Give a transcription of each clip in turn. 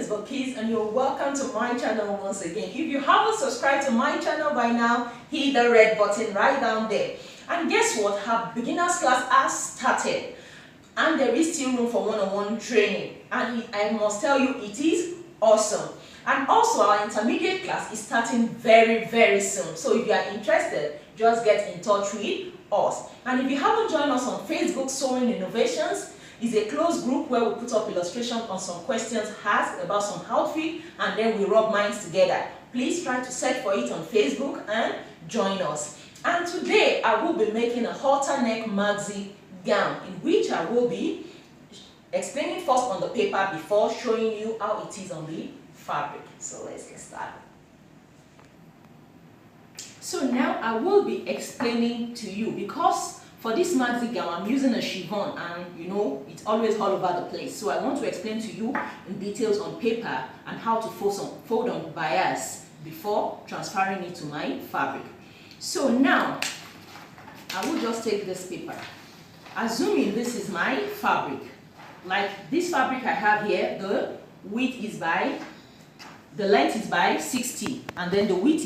Bilikis and you're welcome to my channel once again. If you haven't subscribed to my channel by now, hit the red button right down there. And guess what? Her beginners class has started and there is still room for one-on-one training, and I must tell you it is awesome. And also our intermediate class is starting very soon, so if you are interested, just get in touch with us. And if you haven't joined us on Facebook, Sewing Innovations is a closed group where we put up illustrations on some questions asked about some outfit, and then we rub minds together. Please try to search for it on Facebook and join us. And today I will be making a halter neck maxi gown, in which I will be explaining first on the paper before showing you how it is on the fabric. So let's get started. So now I will be explaining to you, because for this maxi gown I'm using a chiffon and you know it's always all over the place. So I want to explain to you in details on paper and how to fold on bias before transferring it to my fabric. So now I will just take this paper. Assuming this is my fabric, like this fabric I have here, the width is by, the length is by 60 and then the width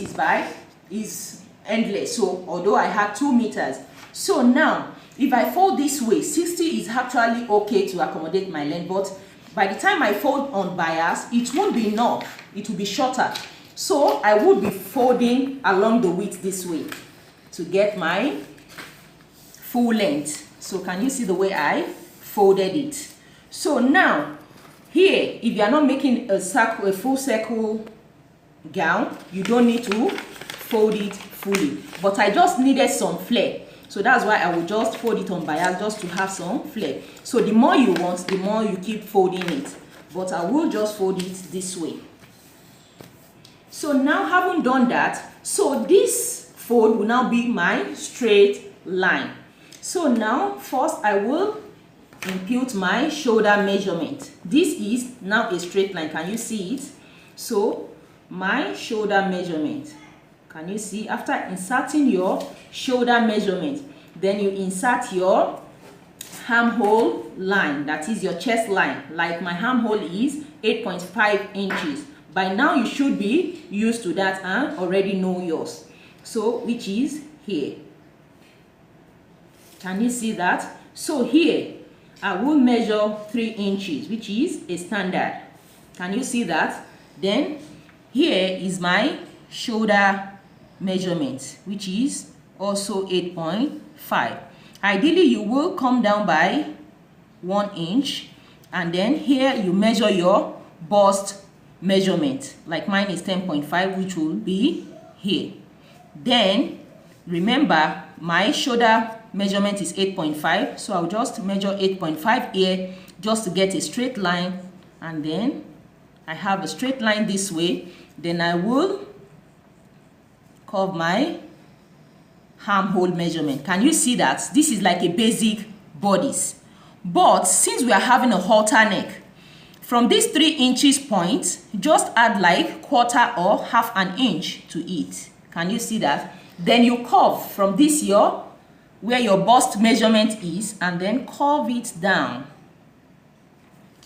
is endless. So although I have 2 meters, so now if I fold this way, 60 is actually okay to accommodate my length, but by the time I fold on bias, it won't be enough, it will be shorter. So I would be folding along the width this way to get my full length. So can you see the way I folded it? So now here, if you are not making a full circle gown, you don't need to fold it fully, but I just needed some flare, so that's why I will just fold it on bias just to have some flare. So the more you want, the more you keep folding it, but I will just fold it this way. So now having done that, so this fold will now be my straight line. So now first I will impute my shoulder measurement. This is now a straight line, can you see it? So my shoulder measurement, can you see? After inserting your shoulder measurement, then you insert your armhole line, that is your chest line. Like my armhole is 8.5 inches. By now you should be used to that and already know yours. So which is here. Can you see that? So here I will measure 3 inches, which is a standard. Can you see that? Then here is my shoulder measurement, which is also 8.5. Ideally you will come down by 1 inch, and then here you measure your bust measurement. Like mine is 10.5, which will be here. Then remember my shoulder measurement is 8.5, so I'll just measure 8.5 here just to get a straight line, and then I have a straight line this way. Then I will curve my armhole measurement. Can you see that? This is like a basic bodice, but since we are having a halter neck, from this 3 inches point, just add like 1/4 or 1/2 inch to it. Can you see that? Then you curve from this here where your bust measurement is, and then curve it down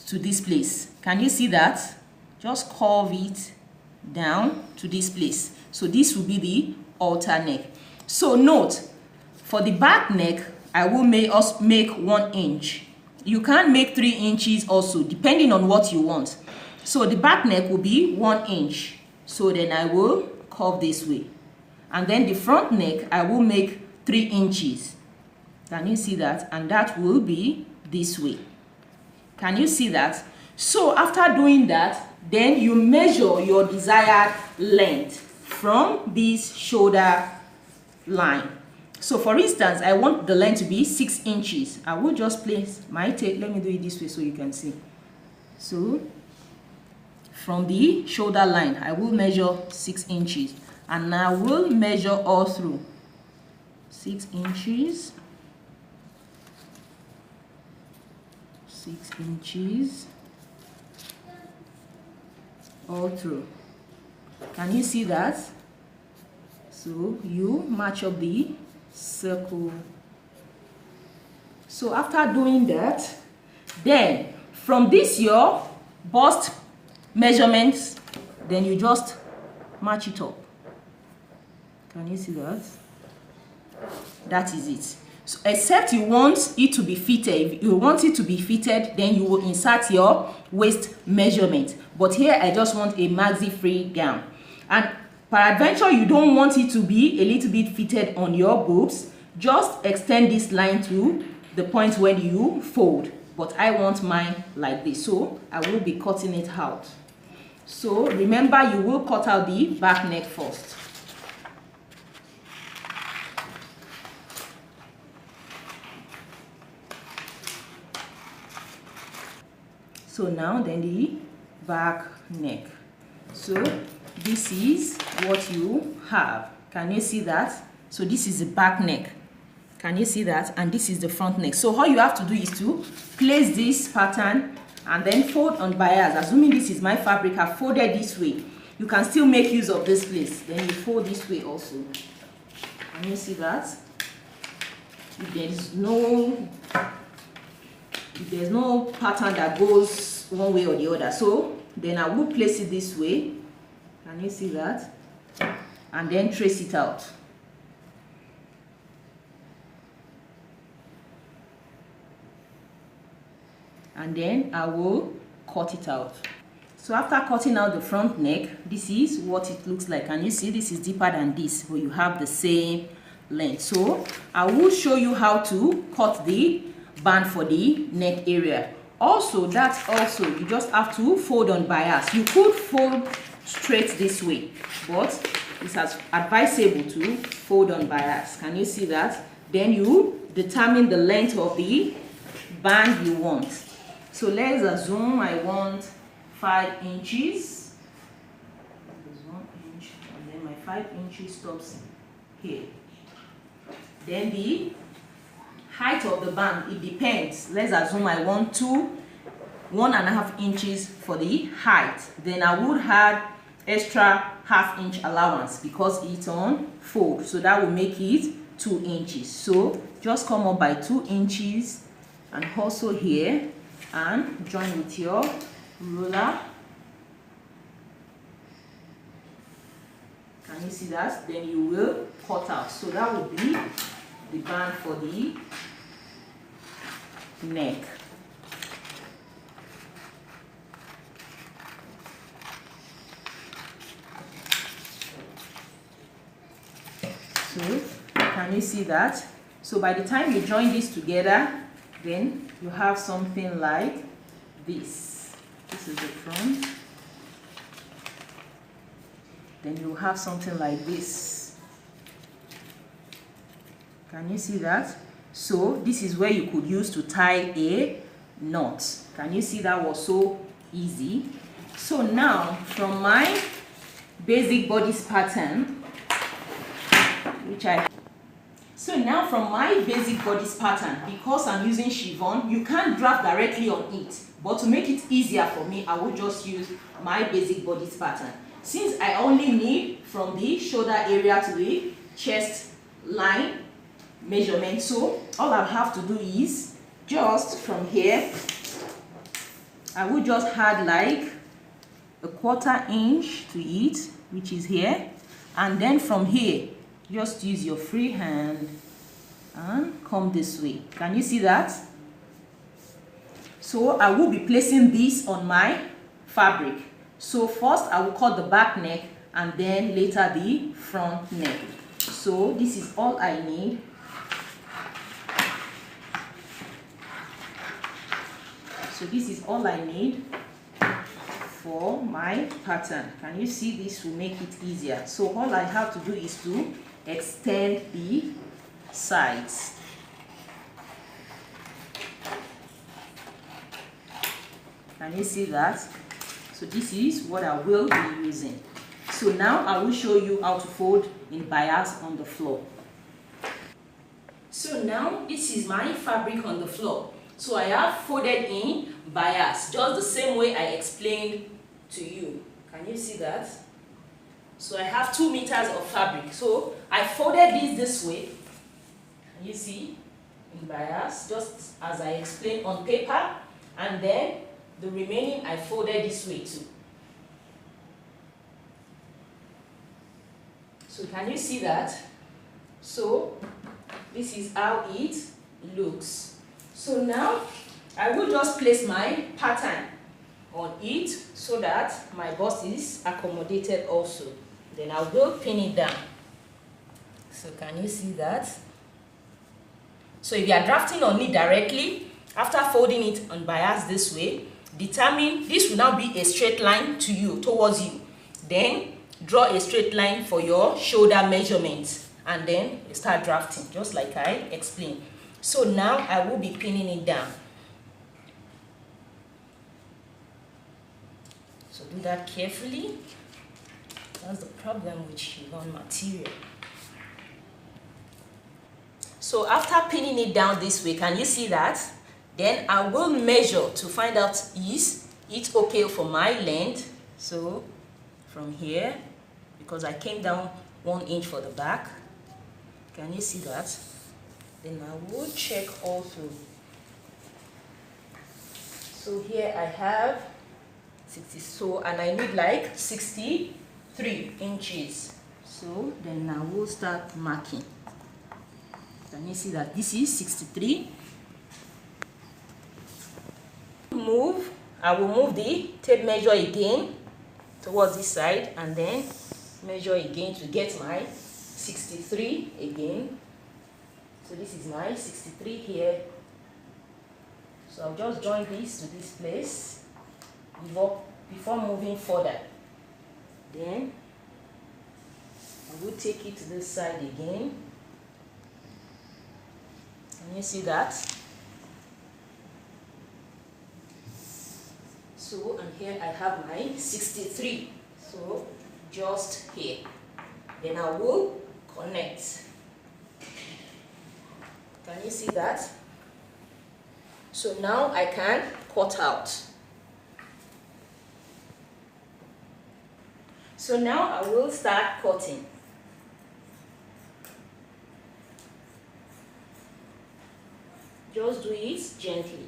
to this place. Can you see that? Just curve it down to this place. So this will be the halter neck. So note, for the back neck, I will make 1 inch. You can make 3 inches also, depending on what you want. So the back neck will be 1 inch. So then I will curve this way. And then the front neck, I will make 3 inches. Can you see that? And that will be this way. Can you see that? So after doing that, then you measure your desired length from this shoulder line. So for instance, I want the length to be 6 inches. I will just place my tape. Let me do it this way so you can see. So from the shoulder line, I will measure 6 inches. And I will measure all through 6 inches, 6 inches, all through. Can you see that? So you match up the circle. So after doing that, then from this your bust measurements, then you just match it up. Can you see that? That is it. So except you want it to be fitted. If you want it to be fitted, then you will insert your waist measurement. But here I just want a maxi free gown. And peradventure you don't want it to be a little bit fitted on your boobs, just extend this line to the point when you fold. But I want mine like this, so I will be cutting it out. So remember, you will cut out the back neck first. So now then the back neck. So this is what you have. Can you see that? So this is the back neck. Can you see that? And this is the front neck. So all you have to do is to place this pattern and then fold on bias. Assuming this is my fabric, I folded this way. You can still make use of this place. Then you fold this way also. Can you see that? If there's no pattern that goes one way or the other, so then I will place it this way. Can you see that? And then trace it out. And then I will cut it out. So after cutting out the front neck, this is what it looks like. And you see this is deeper than this, but you have the same length. So I will show you how to cut the band for the neck area. Also, you just have to fold on bias. You could fold straight this way, but it's advisable to fold on bias. Can you see that? Then you determine the length of the band you want. So let's assume I want 5 inches. There's 1 inch, and then my 5 inches stops here. Then the height of the band, it depends. Let's assume I want 1.5 inches for the height. Then I would add extra ½ inch allowance because it's on fold. So that will make it 2 inches. So just come up by 2 inches and also here and join with your ruler. Can you see that? Then you will cut out. So that will be the band for the neck. So can you see that? So by the time you join this together, then you have something like this. This is the front. Then you have something like this. Can you see that? So this is where you could use to tie a knot. Can you see that was so easy? So now from my basic bodice pattern, because I'm using chiffon, you can't draft directly on it. But to make it easier for me, I will just use my basic bodice pattern. Since I only need from the shoulder area to the chest line measurement, so all I have to do is just from here, I will just add like a ¼ inch to it, which is here, and then from here just use your free hand and come this way. Can you see that? So I will be placing this on my fabric. So first I will cut the back neck and then later the front neck. So this is all I need. So this is all I need for my pattern. Can you see? This will make it easier. So all I have to do is to extend the sides. Can you see that? So this is what I will be using. So now I will show you how to fold in bias on the floor. So now this is my fabric on the floor. So I have folded in bias, just the same way I explained to you. Can you see that? So I have 2 meters of fabric. So I folded this way. Can you see? In bias, just as I explained on paper. And then the remaining I folded this way too. So can you see that? So this is how it looks. So now I will just place my pattern on it so that my bust is accommodated also. Then I will pin it down. So can you see that? So if you are drafting on it directly, after folding it on bias this way, determine this will now be a straight line to you, towards you. Then draw a straight line for your shoulder measurement and then start drafting just like I explained. So now I will be pinning it down. So do that carefully. That's the problem with chiffon material. So after pinning it down this way, can you see that? Then I will measure to find out is it okay for my length. So from here, because I came down 1 inch for the back, can you see that? Then I will check also. So here I have 60, so and I need like 63 inches. So then I will start marking. Can you see that this is 63? I will move the tape measure again towards this side and then measure again to get my 63 again. So this is my 63 here. So I'll just join this to this place before moving further. Then I will take it to this side again. Can you see that? So, and here I have my 63. So, just here. Then I will connect. Can you see that? So now I can cut out. So now I will start cutting. Just do it gently.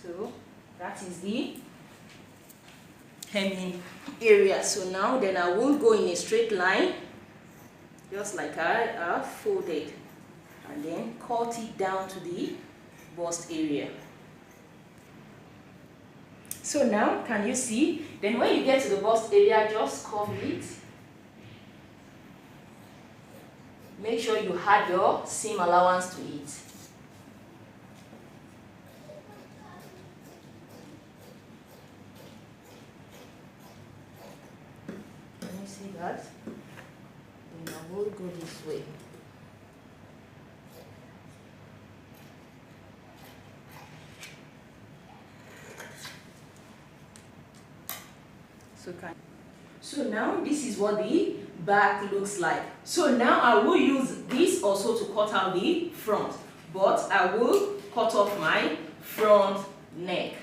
So that is the hemming area. So now then I will go in a straight line, just like I have folded, and then cut it down to the bust area. So now can you see? Then when you get to the bust area, just cover it. Make sure you add your seam allowance to it. Can you see that? Then I will go this way. So now this is what the back looks like. So now I will use this also to cut out the front, but I will cut off my front neck.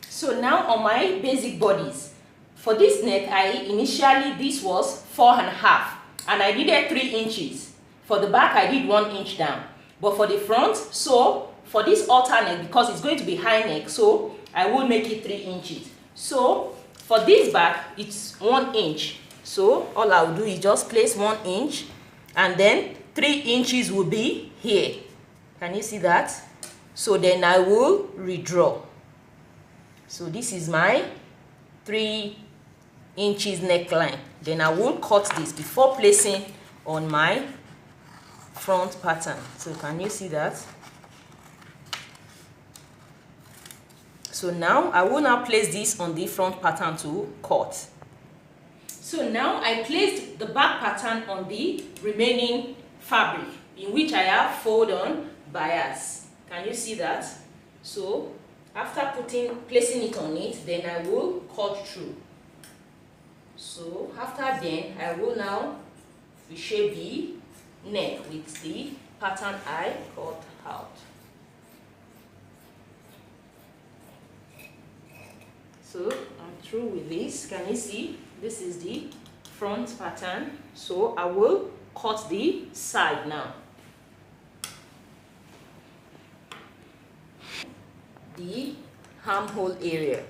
So now on my basic bodies, for this neck, initially this was 4.5 and I needed 3 inches. For the back I did 1 inch down, but for the front, so for this halter neck, because it's going to be high neck, so I will make it 3 inches. So for this back, it's 1 inch. So all I'll do is just place 1 inch and then 3 inches will be here. Can you see that? So then I will redraw. So this is my 3 inches neckline. Then I will cut this before placing on my front pattern. So can you see that? So now I will now place this on the front pattern to cut. So now I placed the back pattern on the remaining fabric in which I have fold on bias. Can you see that? So after placing it on it, then I will cut through. So after then, I will now reshape the neck with the pattern I cut out. So I'm through with this. Can you see? This is the front pattern. So I will cut the side now. The armhole area.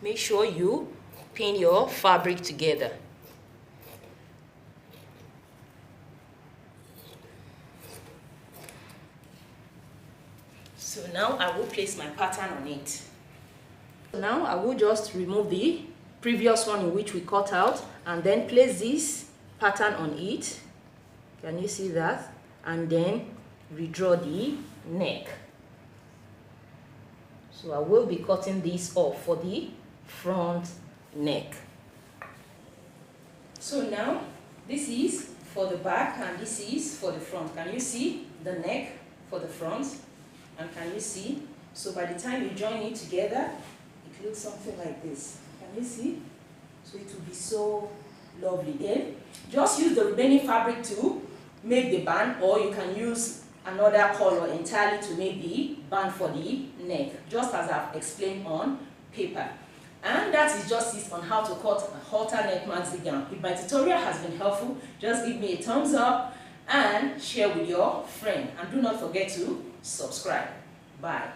Make sure you pin your fabric together. So now I will place my pattern on it. Now I will just remove the previous one in which we cut out and then place this pattern on it. Can you see that? And then redraw the neck. So I will be cutting this off for the front neck. So now this is for the back and this is for the front. Can you see the neck for the front? And can you see? So by the time you join it together, it looks something like this. Can you see? So it will be so lovely. Then just use the remaining fabric to make the band, or you can use another color entirely to make the band for the neck, just as I've explained on paper. And that is just it on how to cut a halter neck maxi gown. If my tutorial has been helpful, just give me a thumbs up and share with your friend. And do not forget to subscribe. Bye.